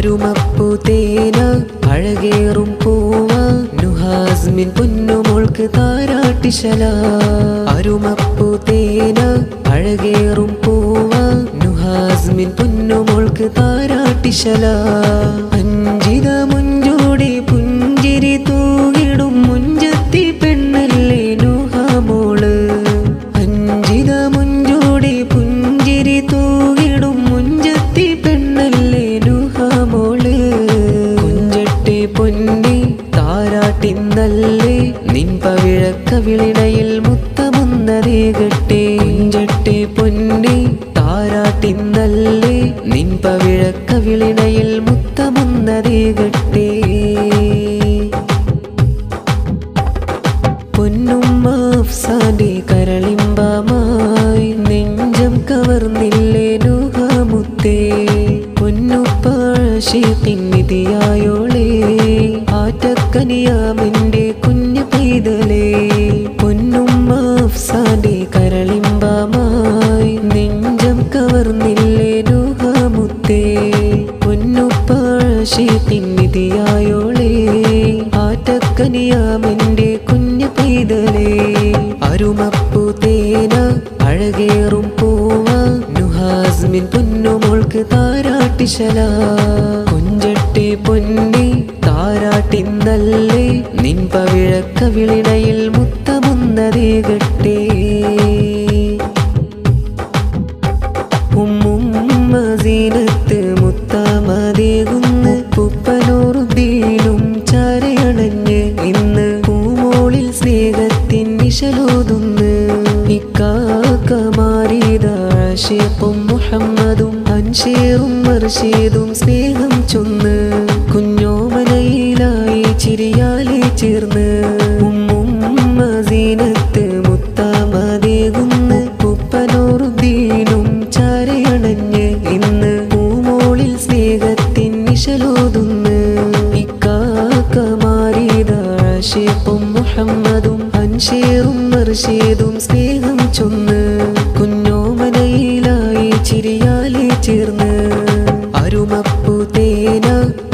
അരുമപ്പൂ തേന അഴകേറും പൂവ നുഹാസ്മിൻ പൊന്നുമോൾക്ക് താരാട്ടിശല അരുമപ്പൂ തേന അഴകേറും പൂവ നുഹാസ്മിൻ പൊന്നുമോൾക്ക് താരാട്ടിശല അഞ്ചിത മുഞ്ചോടി പുഞ്ചിരി തൂകിടും മുഞ്ചത്തി പെണ്ണല്ലേ നുഹാമോള് അഞ്ചിത മുഞ്ചോടി പുഞ്ചിരി തൂകിടും മുഞ്ചത്തി പെണ്ണല്ലേ നുഹാമോള് കുഞ്ചട്ടെ പൊന്നി താരാട്ടിന്നല്ലേ നിൻ പവിഴക്കവിളിണയിൽ മുത്തമുന്നതേകട്ടെ കുഞ്ചട്ടെ പൊന്നി താരാട്ടിന്നല്ലേ നിൻ പവിഴക്കവിളിണയിൽ മുത്തമുന്നതേകട്ടെ പൊന്നുമ്മ അഫ്സാന്റെ കരളിമ്പമായി നെഞ്ചം കവർന്നില്ലേ നുഹാമുത്തേ പൊന്നുപ്പാശീത്തിൻ നിധിയായോളേ ആറ്റക്കനിയാമെന്റെ കുഞ്ഞു പൈതലേ പൊന്നുമ്മ അഫ്സാന്റെ കരളിമ്പമായി നെഞ്ചം കവർന്നില്ലേ നുഹാമുത്തേ പൊന്നുപ്പാശീത്തിൻ നിധിയായോളേ ആറ്റക്കനിയാമെന്റെ കുഞ്ഞു പൈതലേ അരുമപ്പൂ തേന അഴകേറും പൂവ നുഹാസ്മിൻ പൊന്നുമോൾക്ക് താരാട്ടിശല കുഞ്ചട്ടെ പൊന്നി താരാട്ടിന്നല്ലേ നിൻ പവിഴക്കവിളിണയിൽ മുത്തമുന്നതേകട്ടെ ഉമ്മുമ്മ സീനത്ത് മുത്തമതേകുന്ന് ഉപ്പനൂറുദ്ദീനും ചാരയണഞ്ഞ് ഇന്ന് പൂമോളിൽ സ്നേഹത്തിൻ നിശലോതുന്ന് ഇക്കാക്കമാരീത ആശിഖും മുഹമ്മദും അൻഷീറും മർഷീദും സ്നേഹം ചൊന്ന് കുഞ്ഞോമനയിലായി ചിരിയാലെ ചേർന്ന് ഉമ്മുമ്മ സീനത്ത് മുത്തമതേകുന്ന് ഉപ്പനൂറുദ്ദീനും ചാരയണഞ്ഞ് ഇന്ന് പൂമോളിൽ സ്നേഹത്തിൻ നിശലോതുന്ന് ഇക്കാക്കമാരീത ആശിഖും മുഹമ്മദും അൻഷീറും മർഷീദും സ്നേഹം ചൊന്ന് കുഞ്ഞോമനയിലായി ചിരിയാലെ ചേർന്ന് അരുമപ്പൂ തേന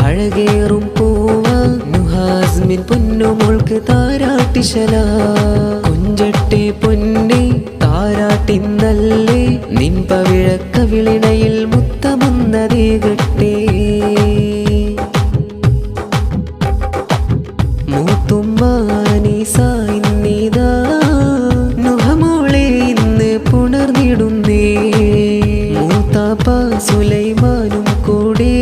അഴകേറും പൂവ നുഹാസ്മിൻ പൊന്നുമോൾക്ക് താരാട്ടിശല കുഞ്ചട്ടെ പൊന്നി താരാട്ടിന്നല്ലേ നിൻ പവിഴക്കവിളിണയിൽ മുത്തമുന്നതേകട്ടെ മൂത്തുമ്മാനീസായിന്നിതാ നുഹമോളെ ഇന്ന് പുണർന്നിടുന്നേ മൂത്താപ്പ സുലൈമാനും കൂടെ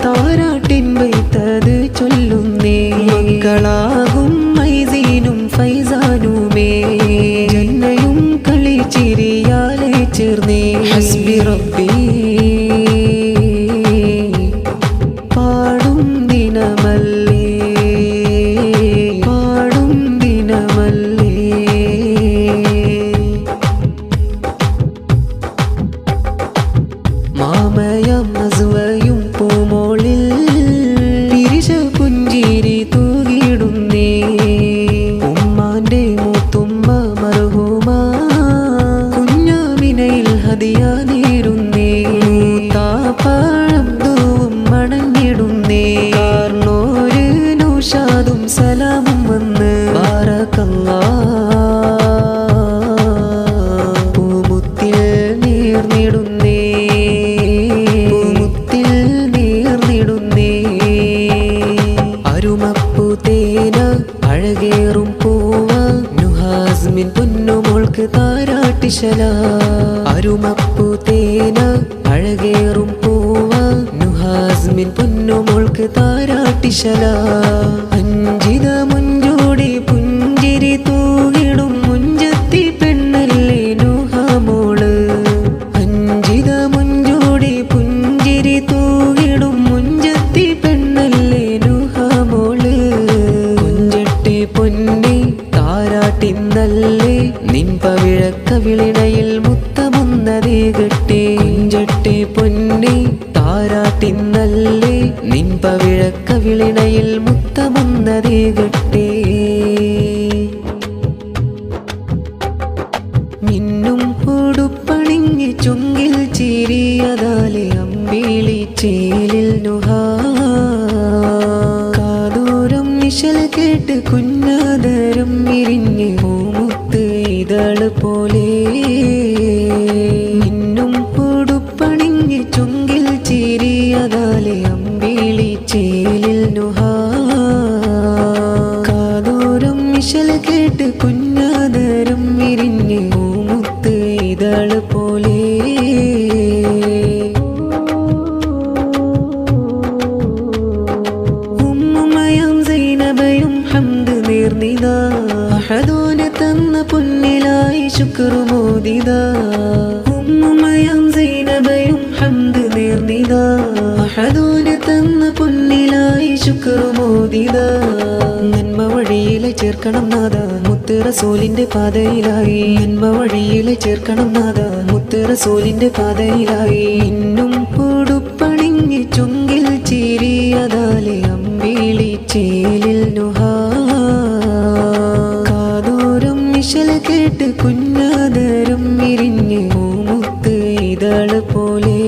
താരാട്ടിൻ വൈത്തത് ചൊല്ലുന്നേ മക്കളാകും മൈസീനും ഫൈസാനുമേ ജന്നയും കളിച്ചിരിയാലെ ചേർന്നേ ഹസ്ബി റബ്ബി പാടും ദിനമല്ലേ പാടും ദിനമല്ലേ മാമയം അസുവയും പൂമോളിൽ തിരിച്ച പുഞ്ചിരി തൂകിടുന്നേ ഉമ്മാന്റെ മൂത്തുമ്മ മർഹൂമ കുഞ്ഞാമിനയിൽ ഹദിയ നേരുന്നേ താപ്പാഴം മണഞ്ഞിടുന്നേ കാർണോര് നൗഷാദും സലാമും വന്ന് ബാറക്കല്ലാ പൂമുത്തിൽ നീർന്നിടുന്നേ പൂമുത്തിൽ നീർന്നിടുന്നേ അരുമപ്പൂ തേന അഴകേറും പൂവ നുഹാസ്മിൻ പൊന്നുമോൾക്ക് താരാട്ടിശല അരുമപ്പൂ തേന അഴകേറും പൂവ നുഹാസ്മിൻ പൊന്നുമോൾക്ക് താരാട്ടിശല അഞ്ചിത മുഞ്ചോടി പുഞ്ചിരി തൂകിടും മുഞ്ചത്തി പെണ്ണല്ലേ നുഹാമോള് അഞ്ചിത മുഞ്ചോടി പുഞ്ചിരി തൂകിടും മുഞ്ചത്തി പെണ്ണല്ലേ നുഹാമോള് കുഞ്ചട്ടെ പൊന്നി താരാട്ടിന്നല്ലേ നിൻ പവിഴക്കവിളിണയിൽ മുത്തമുന്നതേകട്ടെ കുഞ്ചട്ടെ പൊന്നി താരാട്ടിന്നല്ലേ നിൻ പവിഴക്കവിളിണയിൽ മുത്തമുന്നതേകട്ടെ മിന്നും ഉടുപ്പണിഞ്ഞ് ചുങ്കിൽ ചിരിയതാലെ അമ്പിളി ചേലിൽ കേട്ട് കുഞ്ഞാദരം വിരിഞ്ഞ് പൂമുത്ത് ഇതള് പോലെ മിന്നും ഉടുപ്പണിഞ്ഞ് ചുങ്കിൽ ചിരിയതാലെ അമ്പിളി ചേലിൽ നുഹാ കാതോരം മിശൽ കേട്ട് കുഞ്ഞാദരം വിരിഞ്ഞ് പൂമുത്ത് ഇതള് പോലെ അഹദോന് തന്ന പൊന്നിലായി ശുക്രുമോദിത ഉമ്മുമ്മയും സൈനബയും ഹംദ് നേർന്നിത അഹദോന് തന്ന പൊന്നിലായി ശുക്രുമോദിത നന്മ വഴിയിലെ ചേർക്കണം നാദ മുത്ത് റസൂലിന്റെ പാതയിലായി നന്മ വഴിയിലെ ചേർക്കണം നാദ മുത്ത് റസൂലിന്റെ പാതയിലായി ഇന്നും ഉടുപ്പണിഞ്ഞ് ചുങ്കിൽ ചിരിയതാലെ അമ്പിളി ചേലിൽ നുഹാ മിശൽ കേട്ട് കുഞ്ഞാദരം വിരിഞ്ഞ് പൂമുത്ത് ഇതള് പോലെ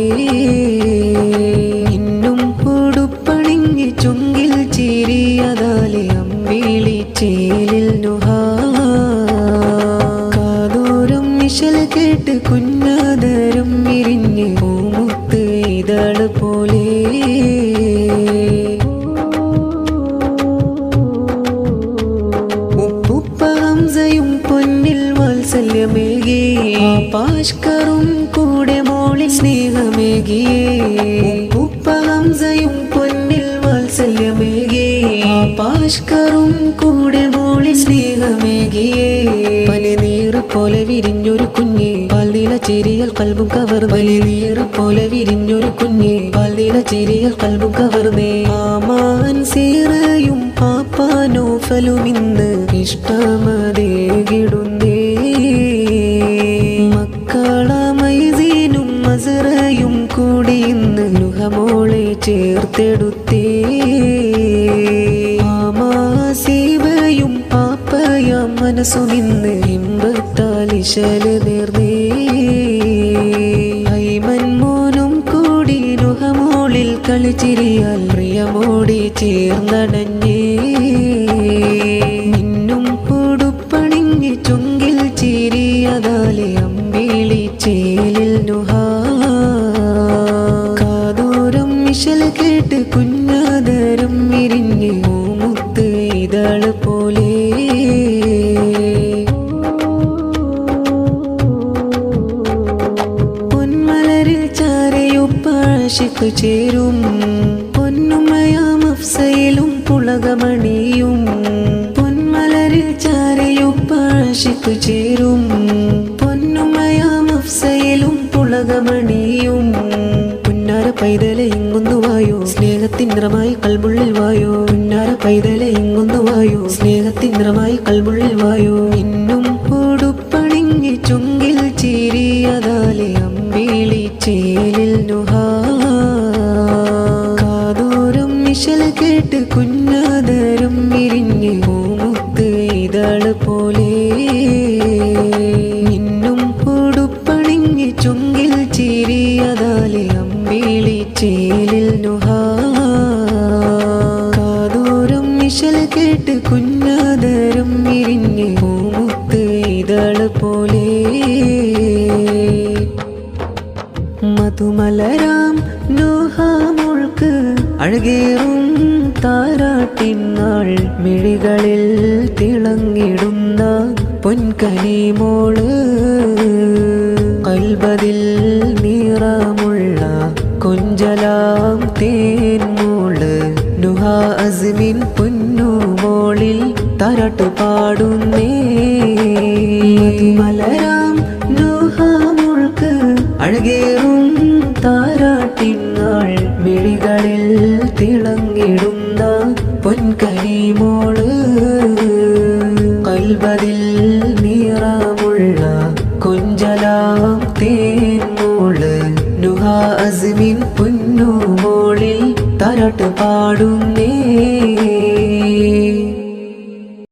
ഇന്നും ഉടുപ്പണിഞ്ഞ് ചുങ്കിൽ ചിരിയതാലെ അമ്പിളി ചേലിൽ നുഹാ കാതോരം മിശൽ കേട്ട് കുഞ്ഞാദരം വിരിഞ്ഞ് പൂമുത്ത് ഇതള് പോലെ പൊന്നിൽ വാത്സല്യമേകി പാഷ്കറും കൂടെ മോളിൽ സ്നേഹമേകിയേ ഉപ്പ ഹംസയും പൊന്നിൽ വാത്സല്യമേകി പാഷ്കറും കൂടെ മോളിൽ സ്നേഹമേകിയേ പനിനീർ പോലെ വിരിഞ്ഞൊരു കുഞ്ഞ് പാൽനീല ചിരിയൽ കൽബും കവർന്ന് പനിനീർ പോലെ വിരിഞ്ഞൊരു കുഞ്ഞ് പാൽനീല ചിരിയൽ കൽബും കവർന്നേ ആമാൻ സീറയും പാപ്പാനോ ഫലുമിന്ന് ഇഷ്ടമതേകിടുന്നേ മക്കളമൈസീനും മസറയും കൂടി ഇന്ന് നുഹമോളെ ചേർത്തെടുത്തേ ആമാസീവയും പാപ്പയാം മനസ്സു നിന്ന് ഇമ്പത്താലിശല് നേർന്നേ ഐമൻ മോനും കൂടി നുഹമോളിൽ കളിച്ചിരിയാൽ പ്രിയമോടി ചേർന്നടഞ്ഞേ മിന്നും ഉടുപ്പണിഞ്ഞ് ചുങ്കിൽ ചിരിയതാലെ അമ്പിളി ചേലിൽ നുഹാ കാതോരം മിശൽ കേട്ട് കുഞ്ഞാദരം വിരിഞ്ഞ് പൂമുത്ത് ഇതള് പോലെ പൊന്മലരിൽ ചാരയുപ്പാശിക്ക് ചേരും പൊന്നുമയാം അഫ്സയിലും പുളകമണിയും പൊന്മലരിൽ ചാരയുപ്പാശിക്ക് ചേരും പൊന്നുമയാം അഫ്സയിലും പുളകമണിയും പുന്നാര പൈതലെ ഇങ്ങൊന്നു വായോ സ്നേഹത്തിൻ നിറമായി കൽമുള്ളിൽ വായോ പുന്നാര പൈതലെ ഇങ്ങൊന്നു വായോ സ്നേഹത്തിൻ നിറമായി കൽമുള്ളിൽ വായോ ഇന്നും ഉടുപ്പണിഞ്ഞ് ചുങ്കിൽ ചിരിയതാലെ അമ്പിളി ചേലിൽ നുഹാ കാതോരം മിശൽ കേട്ട് കുഞ്ഞാദരം വിരിഞ്ഞ് പൂമുത്ത് ഇതള് പോലെ ഇന്നും ഉടുപ്പണിഞ്ഞ് ചുങ്കിൽ ചിരിയതാലെ അമ്പിളി ചേലിൽ നുഹാ കാതോരം മിശൽ കേട്ട് കുഞ്ഞാദരം വിരിഞ്ഞ് പൂമുത്ത് ഇതള് പോലെ മധുമലരാം നോഹാമോൾക്ക് അഴകേറും താരാട്ടിനാൾ മിഴികളിൽ തിളങ്ങിടുന്ന പൊൻകനിമോള് കൽബതിൽ നിറമുള്ള കൊഞ്ചലാം തേൻമോള് നുഹാ അസ്മിൻ പൊന്നുമോളിൽ താരാട്ട് പാടുന്നേ മധുമലരാം നോഹാമോൾക്ക് അഴകേറും താരാട്ടിനാൾ മിഴികളിൽ തിളങ്ങിടുന്ന പൊൻകനിമോള് കൽബതിൽ നിറമുള്ള കൊഞ്ചലാം തേൻമോള് നുഹാ അസ്മിൻ പൊന്നുമോളിൽ താരാട്ട് പാടുന്നേ